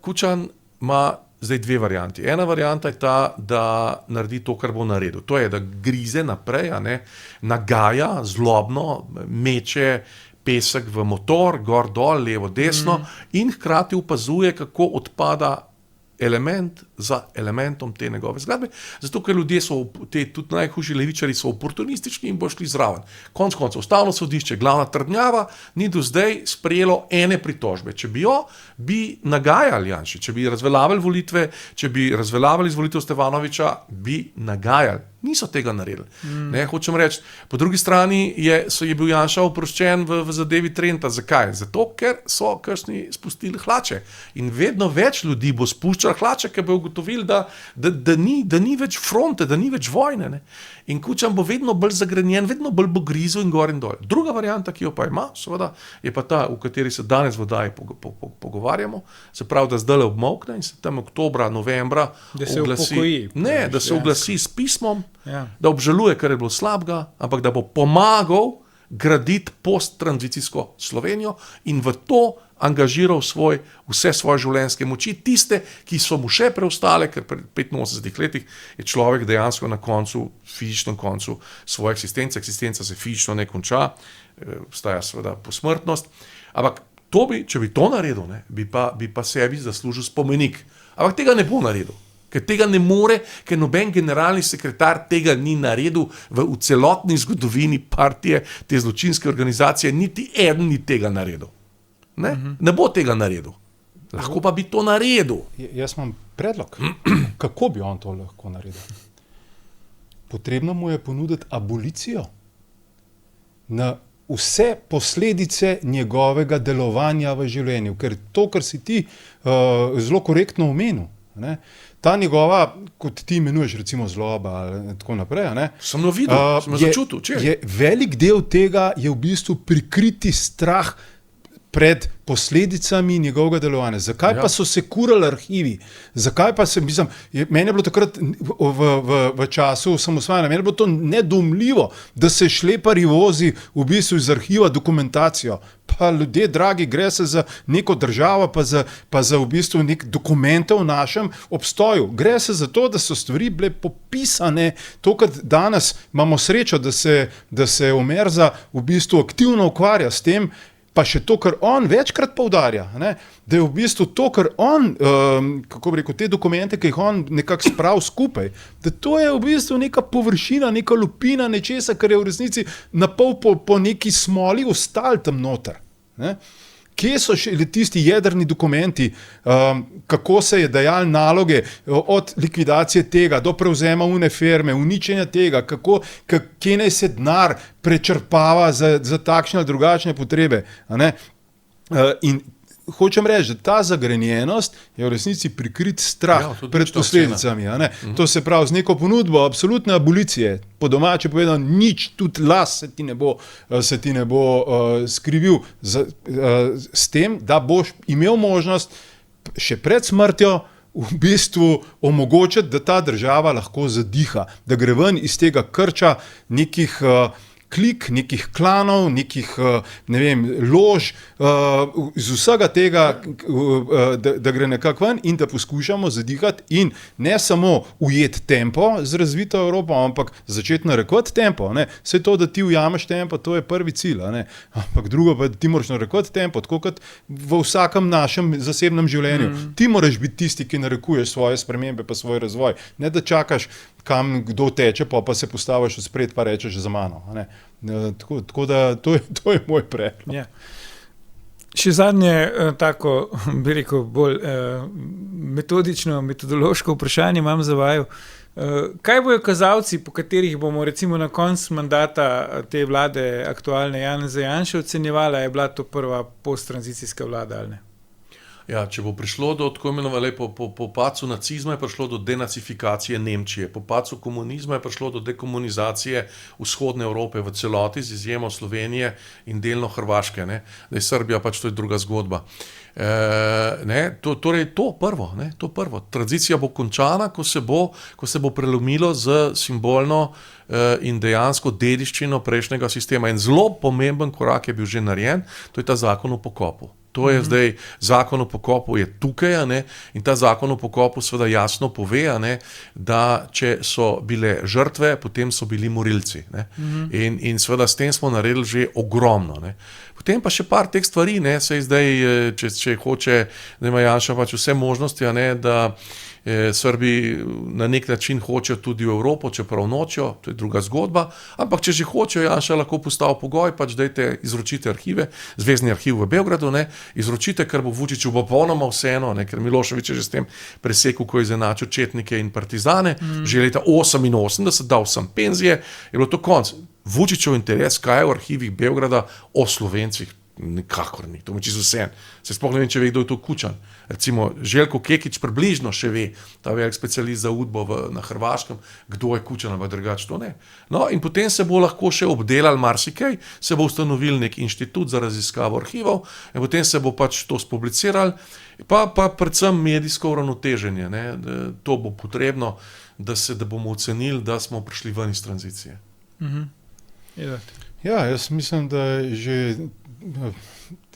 Kučan ima zdaj dve varianti. Ena varianta je ta, da naredi to, kar bo naredil. To je, da grize naprej, a ne, nagaja, zlobno, meče pesek v motor, gor, dol, levo, desno in hkrati opazuje, kako odpada element za elementom te njegove zgradbe, zato ker ljudje so, tudi najhujši levičari so oportunistični in bo šli zraven. Konec koncev, Ustavno sodišče, glavna trdnjava, ni do zdaj sprejelo ene pritožbe. Če bi jo, bi nagajali Janši, če bi razveljavili volitve, če bi razveljavili izvolitev Stevanovića, bi nagajali. Niso tega naredili. Ne, hočem reči, po drugi strani je bil Janša oproščen v zadevi Trenta. Zakaj? Zato, ker so kakšni spustili hlače. In vedno več ljudi bo spuščalo hlače, ker bo ugotovili, da ni več fronte, da ni več vojne. Ne. In Kučan bo vedno bolj zagrenjen, vedno bolj bo grizel in gor in dol. Druga varianta, ki jo pa ima, seveda, je pa ta, v kateri se danes v oddaji pogovarjamo, se pravi, da zdaj obmolkne in se tam oktobra, novembra da se oglasi s pismom, da obžaluje, kar je bilo slabega, ampak da bo pomagal graditi posttranzicijsko Slovenijo in v to angažiral vse svoje življenjske moči, tiste, ki so mu še preostale, ker pred 85 letih je človek dejansko na koncu, fizičnem koncu svoje eksistence. Eksistenca se fizično ne konča, obstaja seveda posmrtnost, ampak če bi to naredil, ne, bi pa sebi zaslužil spomenik. Ampak tega ne bo naredil. Ker tega ne more, ker noben generalni sekretar tega ni naredil v celotni zgodovini partije, te zločinske organizacije, niti eden ni tega naredil. Ne bo tega naredil. Lahko pa bi to naredil. Jaz imam predlog, kako bi on to lahko naredil. Potrebno mu je ponuditi abolicijo na vse posledice njegovega delovanja v življenju. Ker to, kar si ti zelo korektno omenil, Ne? Ta njegova, kot ti imenuješ, recimo zloba ali tako naprej, Sem jo videl, sem jo začutil. Velik del tega je v bistvu prikriti strah pred posledicami njegovega delovanja. Zakaj pa so se kurali arhivi? Zakaj pa se, meni je bilo takrat v času osamosvajanja, meni je bilo to nedoumljivo, da se šlepari vozi v bistvu iz arhiva dokumentacijo. Pa ljudje, dragi, gre se za neko državo, pa za v bistvu nek dokumente o našem obstoju. Gre se za to, da so stvari bile popisane, to, kad danes imamo srečo, da se Omerza v bistvu aktivno ukvarja s tem, pa še to, kar on večkrat poudarja, da je v bistvu to, kar on, kako bi rekel, te dokumente, ki jih on nekako sprav skupaj, da to je v bistvu neka površina, neka lupina nečesa, kar je v resnici napol po neki smoli ostali tam noter. Kje so še tisti jedrni dokumenti, kako se je dajali naloge od likvidacije tega do prevzema une firme, uničenja tega, kje naj se denar prečrpava za takšne ali drugačne potrebe. In hočem reči, da ta zagrenjenost je v resnici prikrit strah pred posledicami. To se pravi, z neko ponudbo absolutne abolicije, po domače povedano, nič, tudi las se ti ne bo skrivil s tem, da boš imel možnost še pred smrtjo v bistvu omogočiti, da ta država lahko zadiha, da gre ven iz tega krča nekih klik, nekih klanov, nekih, ne vem, lož, iz vsega tega, da gre nekako ven in da poskušamo zadihati in ne samo ujeti tempo z razvito Evropo, ampak začeti narekovati tempo. Vse to, da ti ujameš tempo, to je prvi cilj. Ampak drugo pa, da ti moraš narekovati tempo, tako kot v vsakem našem zasebnem življenju. Ti moraš biti tisti, ki narekuješ svoje spremembe pa svoj razvoj. Ne da čakaš, kam kdo teče, pa se postaviš v spred pa rečeš za mano. Tako da to je moj predlog. Ja. Še zadnje tako, bi rekel, bolj metodično, metodološko vprašanje imam za vaju. Kaj bojo kazalci, po katerih bomo recimo na koncu mandata te vlade aktualne Janeza Janše ocenjevala, je bila to prva posttranzicijska vlada ali ne? Ja, če bo prišlo do tako imenovane, po padcu nacizma je prišlo do denacifikacije Nemčije, po padcu komunizma je prišlo do dekomunizacije vzhodne Evrope v celoti, z izjemo Slovenije in delno Hrvaške. Da je Srbija pač to je druga zgodba. Torej to prvo. Tranzicija bo končana, ko se bo prelomilo z simbolno in dejansko dediščino prejšnjega sistema. In zelo pomemben korak je bil že narejen, to je ta zakon o pokopu. To je zdaj, zakon o pokopu je tukaj, in ta zakon o pokopu seveda jasno pove, da če so bile žrtve, potem so bili morilci. In seveda s tem smo naredili že ogromno. Potem pa še par teh stvari, saj zdaj, če hoče, da ima Janša pač vse možnosti, da Srbi na nek način hočejo tudi v Evropo, čeprav nočejo, to je druga zgodba, ampak če že hočejo, Janša lahko postavi pogoj, pač dajte izročite arhive, Zvezni arhiv v Beogradu, izročite, ker bo Vučiću popolnoma vseeno, ker Milošević je že s tem presekal, ko je izenačil četnike in partizane, že leta 88 dal sem penzije, je bilo to konc. Vučićev interes, kaj je v arhivih Beograda o Slovencih, nikakor ni, to mi čisto vseeno. Se sploh ne vem, če ve, kdo je to Kučan. Recimo Željko Kekić približno še ve, ta velik specialist za udbo na Hrvaškem, kdo je Kučan, ampak drugače to ne. No, in potem se bo lahko še obdelal marsikaj, se bo ustanovil nek inštitut za raziskavo arhivov in potem se bo pač to spubliciral, pa predvsem medijsko uravnoteženje. To bo potrebno, da bomo ocenili, da smo prišli ven iz tranzicije. Ja, jaz mislim, da je že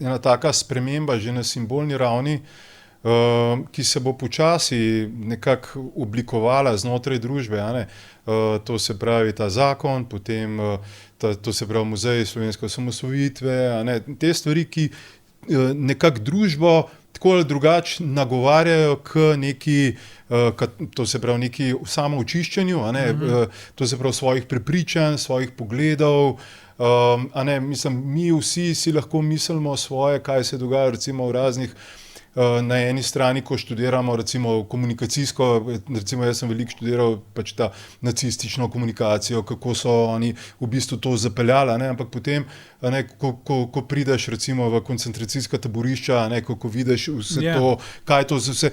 ena taka sprememba že na simbolni ravni, ki se bo počasi nekako oblikovala znotraj družbe. To se pravi ta zakon, potem to se pravi Muzej slovenske osamosvojitve, te stvari, ki nekako družbo tako ali drugače nagovarjajo k neki, to se pravi neki samoočiščenju, to se pravi svojih prepričanj, svojih pogledov. Mislim, mi vsi si lahko mislimo svoje, kaj se dogaja recimo v raznih na eni strani, ko študiramo recimo komunikacijsko, recimo jaz sem veliko študiral pač ta nacistično komunikacijo, kako so oni v bistvu to zapeljali, ne, ampak potem, ne, ko prideš recimo v koncentracijska taborišča, ne, ko vidiš vse to, kaj to vse,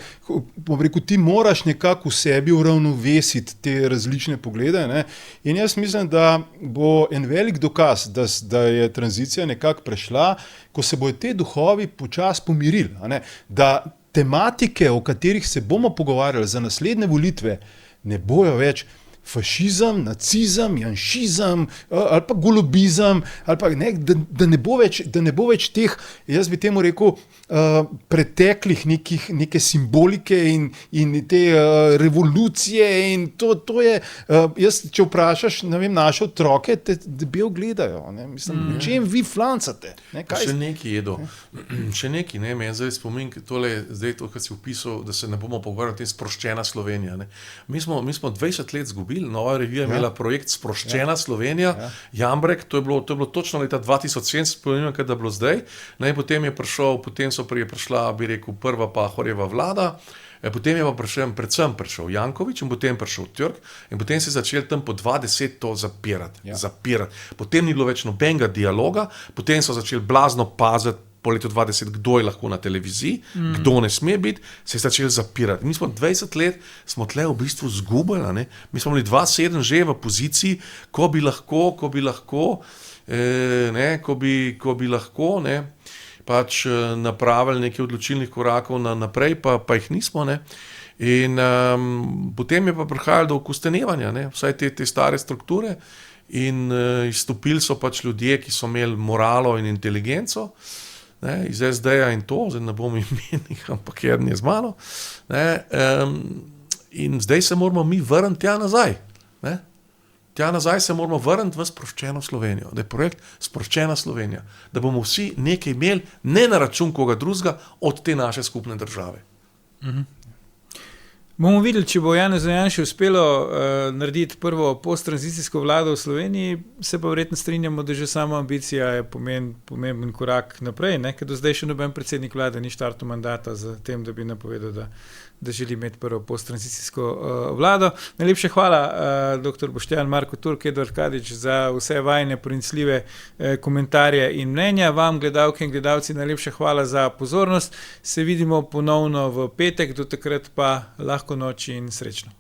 bom rekel, ti moraš nekako v sebi uravnovesiti te različne poglede, ne, in jaz mislim, da bo en velik dokaz, da je tranzicija nekako prešla, ko se bodo te duhovi počasi pomirili, a ne, da tematike, o katerih se bomo pogovarjali za naslednje volitve, ne bojo več fašizem, nacizem, janšizem ali pa golobizem, ali pa ne, da ne bo več teh, jaz bi temu rekel, preteklih neke simbolike in te revolucije in to je, jaz, če vprašaš, ne vem, naše otroke, te debel gledajo, ne, mislim, čem vi flancate? Ne, kaj? Še nekaj jedo, še nekaj, ne, meni zdaj spomin, zdaj to, kar si opisal, da se ne bomo pogovarjali o tem sproščena Slovenija, ne. Mi smo 20 let zgubili, Nova revija imela projekt Sproščena Slovenija, Jambrek, to je bilo točno leta 2007, spomnim, kaj da bilo zdaj, ne, potem je prišla, bi rekel, prva Pahorjeva vlada, potem je pa predvsem prišel Janković in potem prišel Türk in potem se je začel tam po 2010 to zapirati. Potem ni bilo več nobenega dialoga, potem so začeli blazno paziti po letu 2020, kdo je lahko na televiziji, kdo ne sme biti, se je začel zapirati. Mi smo 20 let, smo tle v bistvu zgubili, ne? Mi smo bili 2007 že v poziciji, ko bi lahko pač napravili nekaj odločilnih korakov naprej, pa jih nismo, ne. In potem je pa prihajalo do okostenevanja, ne, vsaj te stare strukture in izstopili so pač ljudje, ki so imeli moralo in inteligenco, ne, iz SD-ja in to, zdaj ne bom imenih, ampak eden je z mano, ne, in zdaj se moramo mi vrniti tja nazaj, ne. Tja nazaj se moramo vrniti v sproščeno Slovenijo, da je projekt Sproščena Slovenija, da bomo vsi nekaj imeli, ne na račun koga drugega, od te naše skupne države. Bomo videli, če bo Janezu Janši uspelo narediti prvo posttranzicijsko vlado v Sloveniji, se pa verjetno strinjamo, da že sama ambicija je pomemben korak naprej, ne? Ker do zdaj še noben predsednik vlade ni štartal mandata za tem, da bi napovedal, da želi imeti prvo posttranzicijsko vlado. Najlepša hvala, dr. Boštjan Marko Turk, Edvard Kadič, za vse vajne pronicljive komentarje in mnenja. Vam, gledalke in gledalci, najlepša hvala za pozornost. Se vidimo ponovno v petek, do takrat pa lahko noč in srečno.